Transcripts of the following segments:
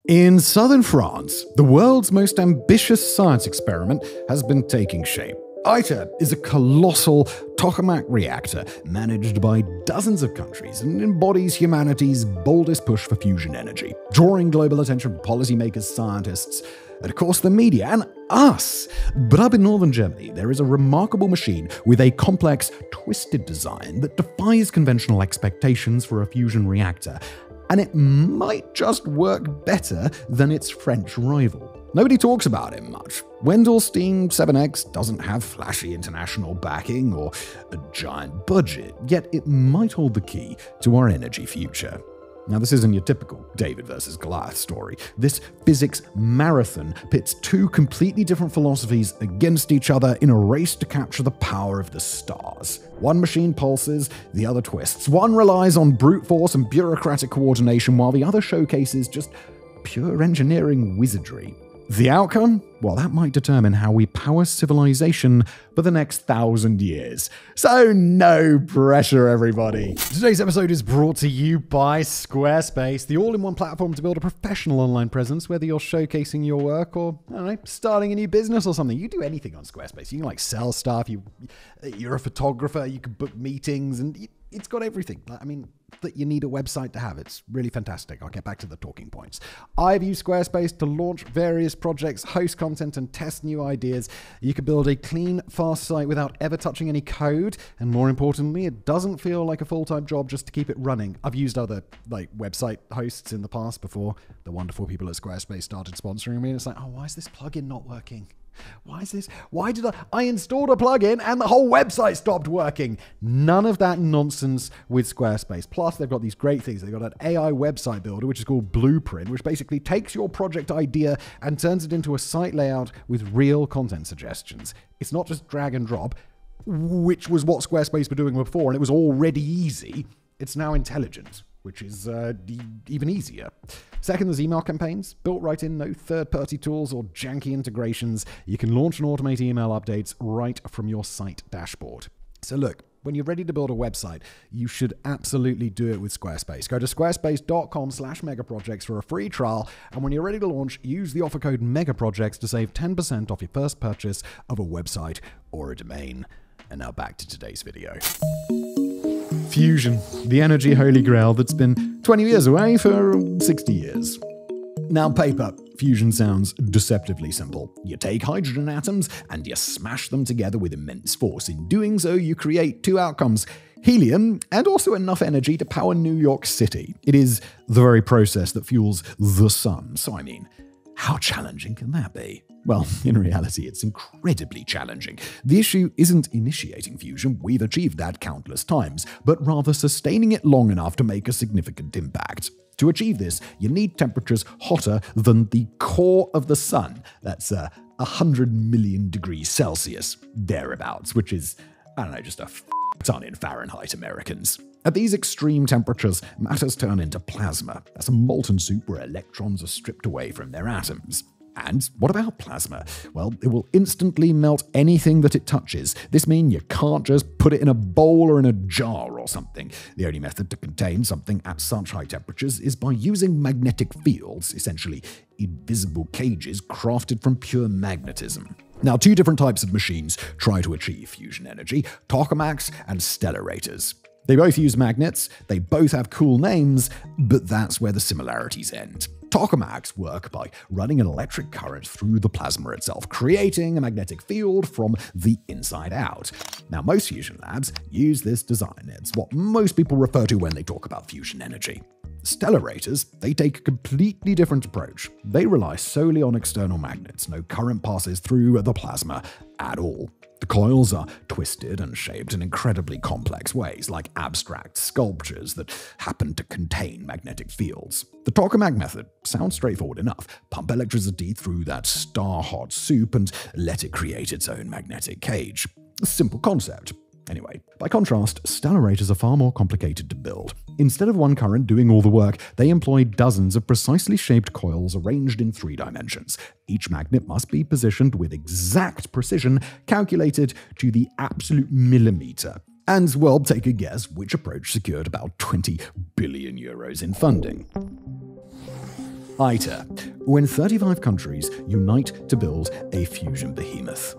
In southern France, the world's most ambitious science experiment has been taking shape. ITER is a colossal tokamak reactor managed by dozens of countries and embodies humanity's boldest push for fusion energy, drawing global attention from policymakers, scientists, and of course the media, and us. But up in northern Germany, there is a remarkable machine with a complex, twisted design that defies conventional expectations for a fusion reactor. And it might just work better than its French rival. Nobody talks about it much. Wendelstein 7X doesn't have flashy international backing or a giant budget, yet it might hold the key to our energy future. Now, this isn't your typical David versus Goliath story. This physics marathon pits two completely different philosophies against each other in a race to capture the power of the stars. One machine pulses, the other twists. One relies on brute force and bureaucratic coordination, while the other showcases just pure engineering wizardry. The outcome? Well, that might determine how we power civilization for the next 1,000 years. So no pressure, everybody. Today's episode is brought to you by Squarespace, the all-in-one platform to build a professional online presence, whether you're showcasing your work or, I don't know, starting a new business or something. You do anything on Squarespace. You can sell stuff, you're a photographer, you can book meetings, and it's got everything. That you need a website to have. It's really fantastic. I'll get back to the talking points. I've used Squarespace to launch various projects, host content, and test new ideas. You can build a clean, fast site without ever touching any code. And more importantly, it doesn't feel like a full-time job just to keep it running. I've used other website hosts in the past before the wonderful people at Squarespace started sponsoring me. And it's why is this plugin not working? Why did I installed a plugin and the whole website stopped working? None of that nonsense with Squarespace. Plus, they've got these great things. They've got an AI website builder, which is called Blueprint, which basically takes your project idea and turns it into a site layout with real content suggestions. It's not just drag and drop, which was what Squarespace were doing before, and it was already easy. It's now intelligent, which is even easier. Second, there's email campaigns. Built right in, no third-party tools or janky integrations. You can launch and automate email updates right from your site dashboard. So look, when you're ready to build a website, you should absolutely do it with Squarespace. Go to squarespace.com/megaprojects for a free trial. And when you're ready to launch, use the offer code MEGAPROJECTS to save 10% off your first purchase of a website or a domain. And now back to today's video. Fusion, the energy holy grail that's been 20 years away for 60 years. Now, on paper, fusion sounds deceptively simple. You take hydrogen atoms and you smash them together with immense force. In doing so, you create two outcomes: helium and also enough energy to power New York City. It is the very process that fuels the sun. So, how challenging can that be? Well, in reality, it's incredibly challenging. The issue isn't initiating fusion, we've achieved that countless times, but rather sustaining it long enough to make a significant impact. To achieve this, you need temperatures hotter than the core of the sun. That's 100 million degrees Celsius, thereabouts, which is, just a ton in Fahrenheit, Americans. At these extreme temperatures, matters turn into plasma. That's a molten soup where electrons are stripped away from their atoms. And what about plasma? Well, it will instantly melt anything that it touches. This means you can't just put it in a bowl or in a jar or something. The only method to contain something at such high temperatures is by using magnetic fields, essentially invisible cages crafted from pure magnetism. Now, two different types of machines try to achieve fusion energy: tokamaks and stellarators. They both use magnets, they both have cool names, but that's where the similarities end. Tokamaks work by running an electric current through the plasma itself, creating a magnetic field from the inside out. Now, most fusion labs use this design. It's what most people refer to when they talk about fusion energy. Stellarators, they take a completely different approach. They rely solely on external magnets. No current passes through the plasma at all. The coils are twisted and shaped in incredibly complex ways, like abstract sculptures that happen to contain magnetic fields. The tokamak method sounds straightforward enough. Pump electricity through that star-hot soup and let it create its own magnetic cage. A simple concept. Anyway, by contrast, stellarators are far more complicated to build. Instead of one current doing all the work, they employ dozens of precisely shaped coils arranged in 3 dimensions. Each magnet must be positioned with exact precision, calculated to the absolute millimeter. And, well, take a guess which approach secured about 20 billion euros in funding. ITER, when 35 countries unite to build a fusion behemoth.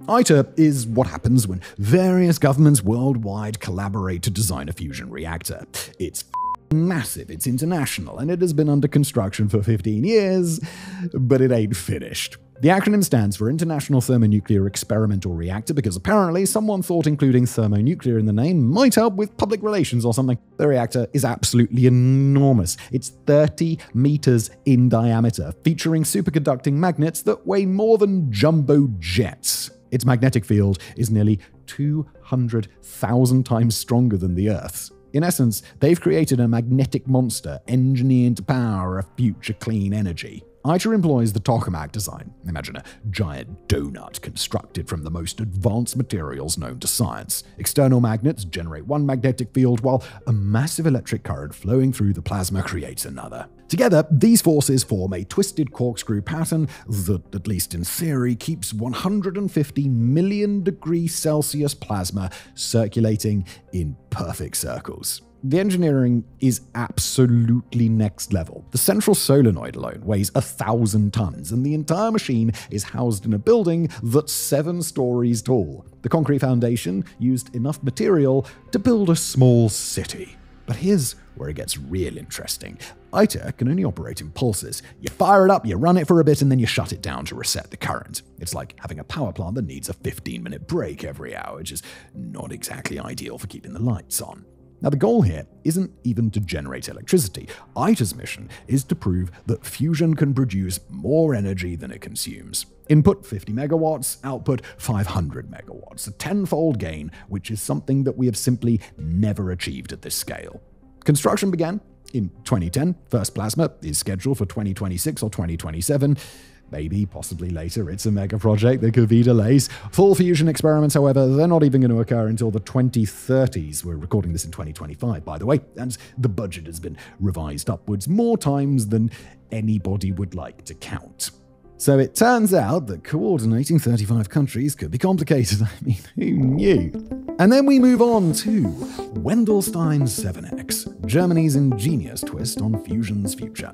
ITER is what happens when various governments worldwide collaborate to design a fusion reactor. It's massive, it's international, and it has been under construction for 15 years, but it ain't finished. The acronym stands for International Thermonuclear Experimental Reactor because apparently someone thought including thermonuclear in the name might help with public relations or something. The reactor is absolutely enormous. It's 30 meters in diameter, featuring superconducting magnets that weigh more than jumbo jets. Its magnetic field is nearly 200,000 times stronger than the Earth's. In essence, they've created a magnetic monster engineered to power a future clean energy. ITER employs the tokamak design. Imagine a giant donut constructed from the most advanced materials known to science. External magnets generate one magnetic field, while a massive electric current flowing through the plasma creates another. Together, these forces form a twisted corkscrew pattern that, at least in theory, keeps 150 million degrees Celsius plasma circulating in perfect circles. The engineering is absolutely next level. The central solenoid alone weighs 1,000 tons, and the entire machine is housed in a building that's 7 stories tall. The concrete foundation used enough material to build a small city. But here's where it gets real interesting. ITER can only operate in pulses. You fire it up, you run it for a bit, and then you shut it down to reset the current. It's like having a power plant that needs a 15-minute break every hour, which is not exactly ideal for keeping the lights on. Now, the goal here isn't even to generate electricity. ITER's mission is to prove that fusion can produce more energy than it consumes. Input 50 megawatts, output 500 megawatts, a tenfold gain, which is something that we have simply never achieved at this scale. Construction began in 2010. First plasma is scheduled for 2026 or 2027. Maybe, possibly later, it's a mega project. There could be delays. Full fusion experiments, however, they're not even going to occur until the 2030s. We're recording this in 2025, by the way, and the budget has been revised upwards more times than anybody would like to count. So it turns out that coordinating 35 countries could be complicated. I mean, who knew? And then we move on to Wendelstein 7X, Germany's ingenious twist on fusion's future.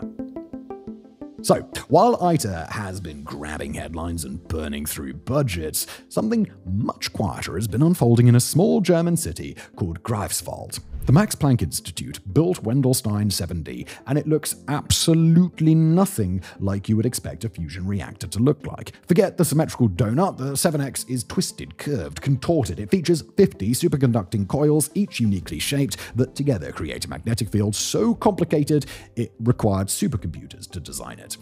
So, while ITER has been grabbing headlines and burning through budgets, something much quieter has been unfolding in a small German city called Greifswald. The Max Planck Institute built Wendelstein 7D, and it looks absolutely nothing like you would expect a fusion reactor to look like. Forget the symmetrical donut, the 7X is twisted, curved, contorted. It features 50 superconducting coils, each uniquely shaped, that together create a magnetic field so complicated it required supercomputers to design it.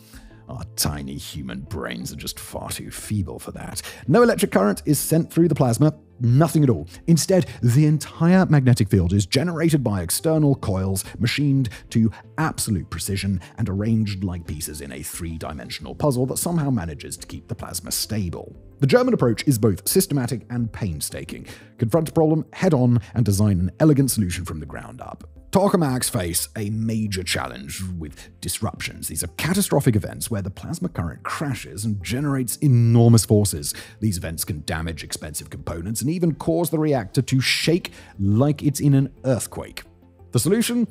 Our tiny human brains are just far too feeble for that. No electric current is sent through the plasma, nothing at all. Instead, the entire magnetic field is generated by external coils, machined to absolute precision and arranged like pieces in a 3-dimensional puzzle that somehow manages to keep the plasma stable. The German approach is both systematic and painstaking. Confront a problem head-on and design an elegant solution from the ground up. Tokamaks face a major challenge with disruptions. These are catastrophic events where the plasma current crashes and generates enormous forces. These events can damage expensive components and even cause the reactor to shake like it's in an earthquake. The solution?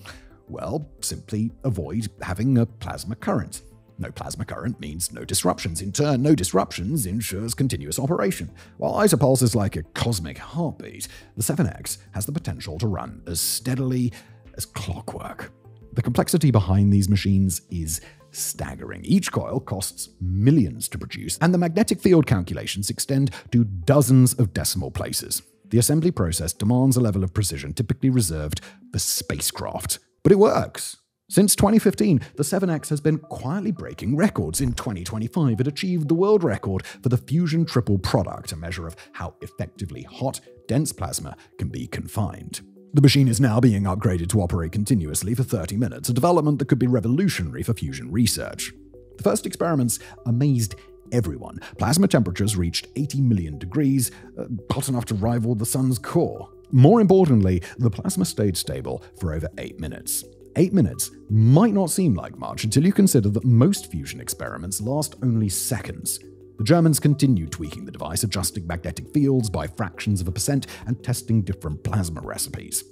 Well, simply avoid having a plasma current. No plasma current means no disruptions. In turn, no disruptions ensures continuous operation. While ITER pulse is like a cosmic heartbeat, the 7X has the potential to run as steadily as clockwork. The complexity behind these machines is staggering. Each coil costs millions to produce, and the magnetic field calculations extend to dozens of decimal places. The assembly process demands a level of precision typically reserved for spacecraft. But it works. Since 2015, the 7X has been quietly breaking records. In 2025, it achieved the world record for the fusion triple product, a measure of how effectively hot, dense plasma can be confined. The machine is now being upgraded to operate continuously for 30 minutes, a development that could be revolutionary for fusion research. The first experiments amazed everyone. Plasma temperatures reached 80 million degrees, hot enough to rival the sun's core. More importantly, the plasma stayed stable for over 8 minutes. 8 minutes might not seem like much until you consider that most fusion experiments last only seconds. The Germans continued tweaking the device, adjusting magnetic fields by fractions of a percent and testing different plasma recipes.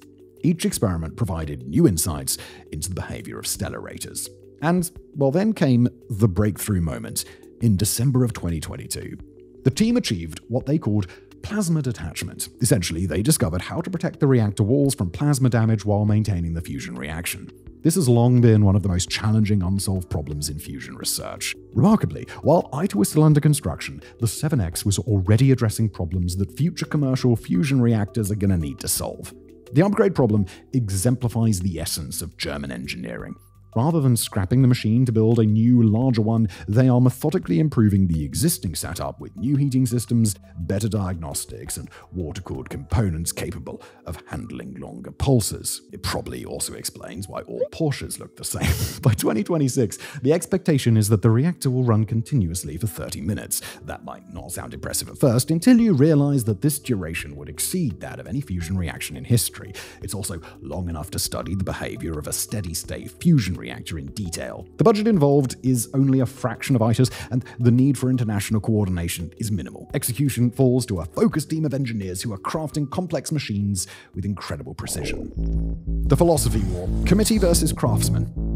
Each experiment provided new insights into the behavior of stellarators. And, well, then came the breakthrough moment in December of 2022. The team achieved what they called plasma detachment. Essentially, they discovered how to protect the reactor walls from plasma damage while maintaining the fusion reaction. This has long been one of the most challenging unsolved problems in fusion research. Remarkably, while ITER was still under construction, the 7X was already addressing problems that future commercial fusion reactors are going to need to solve. The upgrade problem exemplifies the essence of German engineering. Rather than scrapping the machine to build a new, larger one, they are methodically improving the existing setup with new heating systems, better diagnostics, and water-cooled components capable of handling longer pulses. It probably also explains why all Porsches look the same. By 2026, the expectation is that the reactor will run continuously for 30 minutes. That might not sound impressive at first, until you realize that this duration would exceed that of any fusion reaction in history. It's also long enough to study the behavior of a steady-state fusion reactor in detail. The budget involved is only a fraction of ITER's, and the need for international coordination is minimal. Execution falls to a focused team of engineers who are crafting complex machines with incredible precision. The philosophy war: committee versus craftsman.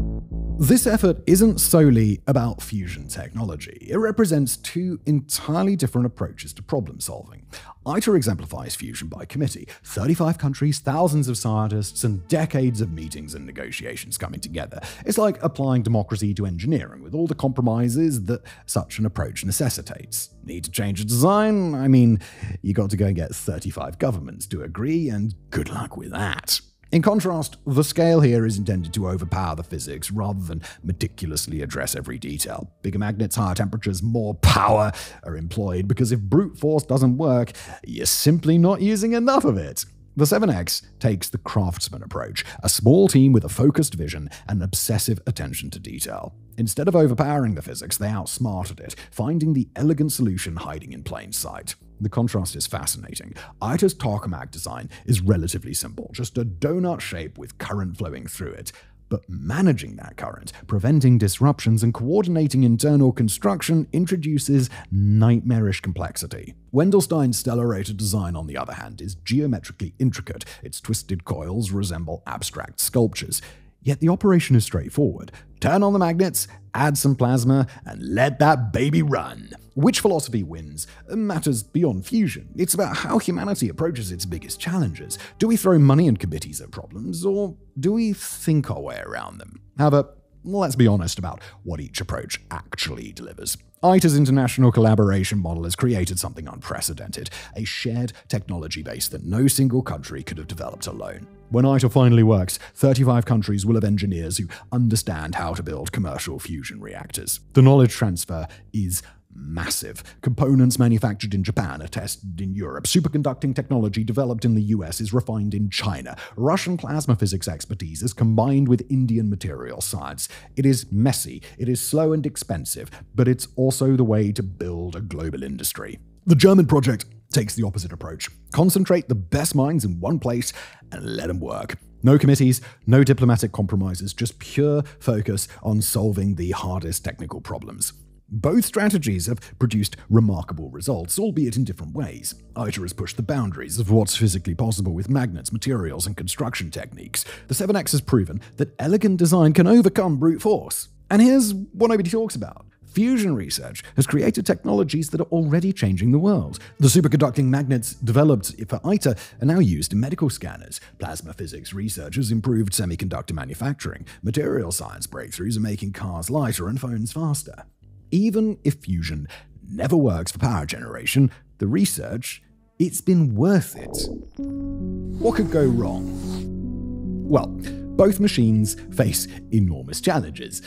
This effort isn't solely about fusion technology. It represents two entirely different approaches to problem solving. ITER exemplifies fusion by committee: 35 countries, thousands of scientists, and decades of meetings and negotiations coming together. It's like applying democracy to engineering, with all the compromises that such an approach necessitates. Need to change a design? I mean, you got to go and get 35 governments to agree, and good luck with that. In contrast, the scale here is intended to overpower the physics rather than meticulously address every detail. Bigger magnets, higher temperatures, more power are employed because if brute force doesn't work, you're simply not using enough of it. The 7X takes the craftsman approach, a small team with a focused vision and obsessive attention to detail. Instead of overpowering the physics, they outsmarted it, finding the elegant solution hiding in plain sight. The contrast is fascinating. ITER's tokamak design is relatively simple, just a donut shape with current flowing through it. But managing that current, preventing disruptions, and coordinating internal construction introduces nightmarish complexity. Wendelstein's Stellarator design, on the other hand, is geometrically intricate. Its twisted coils resemble abstract sculptures. Yet the operation is straightforward. Turn on the magnets, add some plasma, and let that baby run. Which philosophy wins matters beyond fusion. It's about how humanity approaches its biggest challenges. Do we throw money and committees at problems, or do we think our way around them? However, let's be honest about what each approach actually delivers. ITER's international collaboration model has created something unprecedented, a shared technology base that no single country could have developed alone. When ITER finally works, 35 countries will have engineers who understand how to build commercial fusion reactors. The knowledge transfer is massive. Components manufactured in Japan are tested in Europe. Superconducting technology developed in the US is refined in China. Russian plasma physics expertise is combined with Indian material science. It is messy, it is slow and expensive, but it's also the way to build a global industry. The German project takes the opposite approach. Concentrate the best minds in one place and let them work. No committees, no diplomatic compromises, just pure focus on solving the hardest technical problems. Both strategies have produced remarkable results, albeit in different ways. ITER has pushed the boundaries of what's physically possible with magnets, materials, and construction techniques. The 7X has proven that elegant design can overcome brute force. And here's what nobody talks about. Fusion research has created technologies that are already changing the world. The superconducting magnets developed for ITER are now used in medical scanners. Plasma physics research has improved semiconductor manufacturing. Material science breakthroughs are making cars lighter and phones faster. Even if fusion never works for power generation, the research, it's been worth it. What could go wrong? Well, both machines face enormous challenges.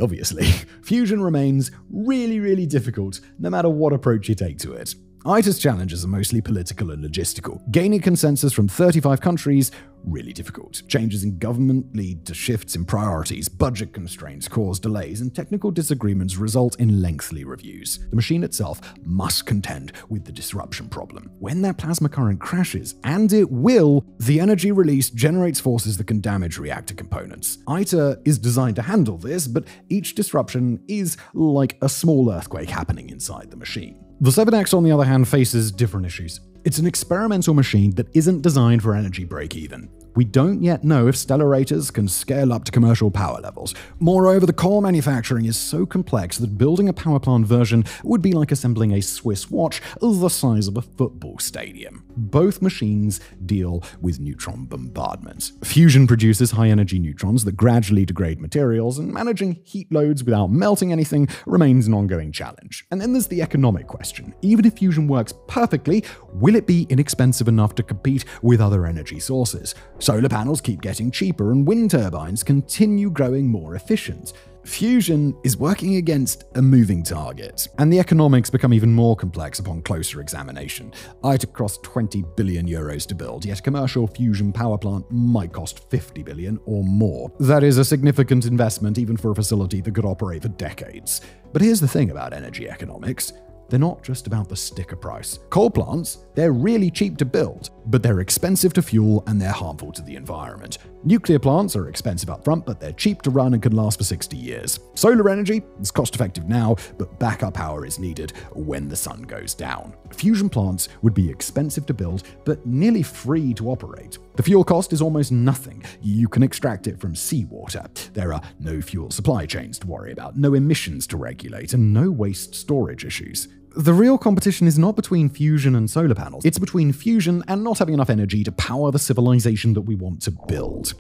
Obviously, fusion remains really difficult no matter what approach you take to it. ITER's challenges are mostly political and logistical. Gaining consensus from 35 countries, really difficult. Changes in government lead to shifts in priorities, budget constraints cause delays, and technical disagreements result in lengthy reviews. The machine itself must contend with the disruption problem. When that plasma current crashes, and it will, the energy released generates forces that can damage reactor components. ITER is designed to handle this, but each disruption is like a small earthquake happening inside the machine. The 7X, on the other hand, faces different issues. It's an experimental machine that isn't designed for energy break-even. We don't yet know if Stellarators can scale up to commercial power levels. Moreover, the core manufacturing is so complex that building a power plant version would be like assembling a Swiss watch the size of a football stadium. Both machines deal with neutron bombardment. Fusion produces high-energy neutrons that gradually degrade materials, and managing heat loads without melting anything remains an ongoing challenge. And then there's the economic question. Even if fusion works perfectly, will it be inexpensive enough to compete with other energy sources? Solar panels keep getting cheaper and wind turbines continue growing more efficient. Fusion is working against a moving target, and the economics become even more complex upon closer examination. ITER cost 20 billion euros to build, yet a commercial fusion power plant might cost 50 billion or more. That is a significant investment even for a facility that could operate for decades. But here's the thing about energy economics. They're not just about the sticker price. Coal plants, they're really cheap to build, but they're expensive to fuel and they're harmful to the environment. Nuclear plants are expensive up front, but they're cheap to run and can last for 60 years. Solar energy is cost-effective now, but backup power is needed when the sun goes down. Fusion plants would be expensive to build, but nearly free to operate. The fuel cost is almost nothing. You can extract it from seawater. There are no fuel supply chains to worry about, no emissions to regulate, and no waste storage issues. The real competition is not between fusion and solar panels. It's between fusion and not having enough energy to power the civilization that we want to build.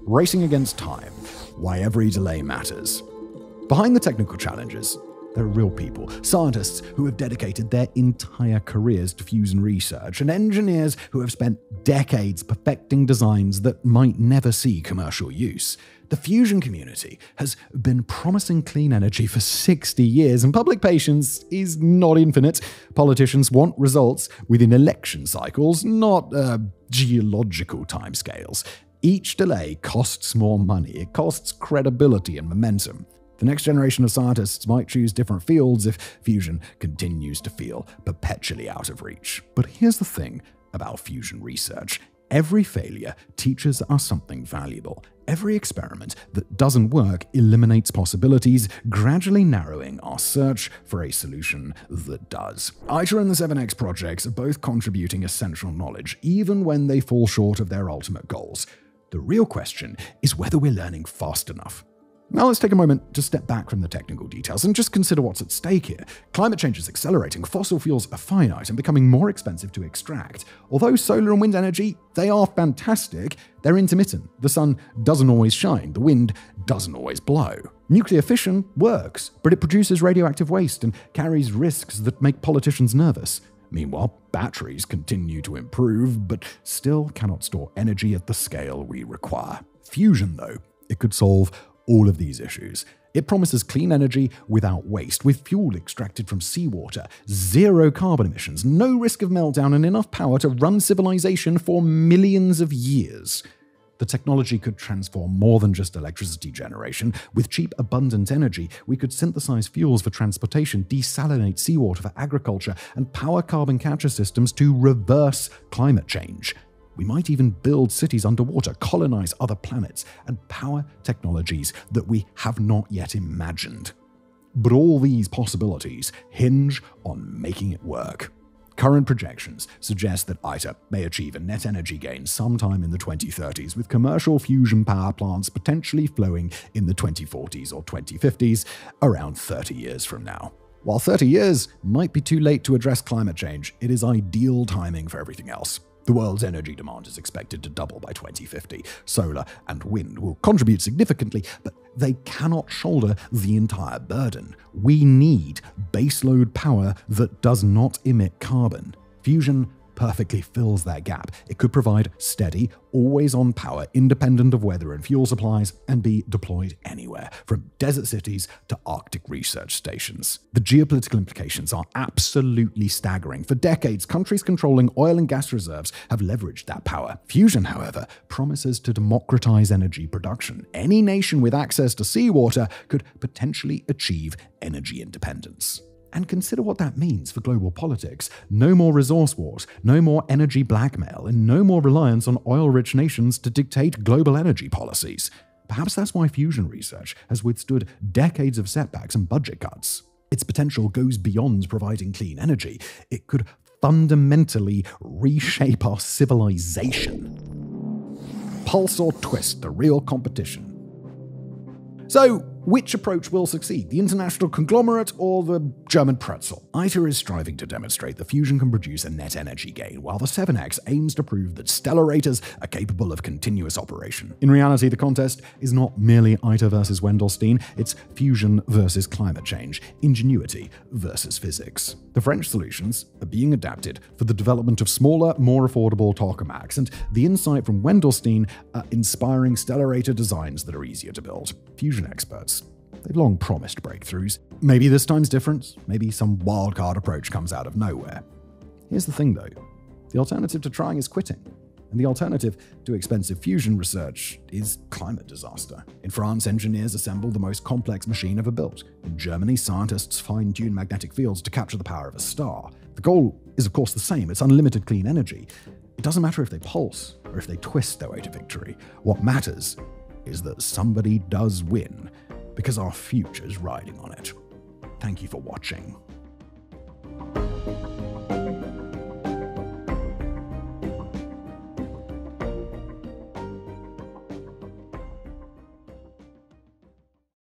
Racing against time. Why every delay matters. Behind the technical challenges, there are real people, scientists who have dedicated their entire careers to fusion research, and engineers who have spent decades perfecting designs that might never see commercial use. The fusion community has been promising clean energy for 60 years, and public patience is not infinite. Politicians want results within election cycles, not geological timescales. Each delay costs more money. It costs credibility and momentum. The next generation of scientists might choose different fields if fusion continues to feel perpetually out of reach. But here's the thing about fusion research. Every failure teaches us something valuable. Every experiment that doesn't work eliminates possibilities, gradually narrowing our search for a solution that does. ITER and the 7X projects are both contributing essential knowledge, even when they fall short of their ultimate goals. The real question is whether we're learning fast enough. Now let's take a moment to step back from the technical details and just consider what's at stake here. Climate change is accelerating, fossil fuels are finite and becoming more expensive to extract. Although solar and wind energy, they are fantastic, they're intermittent. The sun doesn't always shine, the wind doesn't always blow. Nuclear fission works, but it produces radioactive waste and carries risks that make politicians nervous. Meanwhile, batteries continue to improve, but still cannot store energy at the scale we require. Fusion, though, it could solve all of these issues. It promises clean energy without waste, with fuel extracted from seawater, zero carbon emissions, no risk of meltdown, and enough power to run civilization for millions of years. The technology could transform more than just electricity generation. With cheap, abundant energy, we could synthesize fuels for transportation, desalinate seawater for agriculture, and power carbon capture systems to reverse climate change. We might even build cities underwater, colonize other planets, and power technologies that we have not yet imagined. But all these possibilities hinge on making it work. Current projections suggest that ITER may achieve a net energy gain sometime in the 2030s, with commercial fusion power plants potentially flowing in the 2040s or 2050s, around 30 years from now. While 30 years might be too late to address climate change, it is ideal timing for everything else. The world's energy demand is expected to double by 2050. Solar and wind will contribute significantly, but they cannot shoulder the entire burden. We need baseload power that does not emit carbon. Fusion perfectly fills that gap. It could provide steady, always-on power independent of weather and fuel supplies and be deployed anywhere, from desert cities to Arctic research stations. The geopolitical implications are absolutely staggering. For decades, countries controlling oil and gas reserves have leveraged that power. Fusion, however, promises to democratize energy production. Any nation with access to seawater could potentially achieve energy independence. And consider what that means for global politics. No more resource wars, no more energy blackmail, and no more reliance on oil-rich nations to dictate global energy policies. Perhaps that's why fusion research has withstood decades of setbacks and budget cuts. Its potential goes beyond providing clean energy. It could fundamentally reshape our civilization. pulse or twist the real competition. So, which approach will succeed, the international conglomerate or the German pretzel? ITER is striving to demonstrate the fusion can produce a net energy gain, while the 7X aims to prove that Stellarators are capable of continuous operation. In reality, the contest is not merely ITER versus Wendelstein, it's fusion versus climate change, ingenuity versus physics. The French solutions are being adapted for the development of smaller, more affordable tokamaks, and the insight from Wendelstein are inspiring Stellarator designs that are easier to build. Fusion experts, they've long promised breakthroughs. Maybe this time's different. Maybe some wildcard approach comes out of nowhere. Here's the thing, though. The alternative to trying is quitting. And the alternative to expensive fusion research is climate disaster. In France, engineers assemble the most complex machine ever built. In Germany, scientists fine-tune magnetic fields to capture the power of a star. The goal is, of course, the same. It's unlimited clean energy. It doesn't matter if they pulse or if they twist their way to victory. What matters is that somebody does win, because our future's riding on it. Thank you for watching.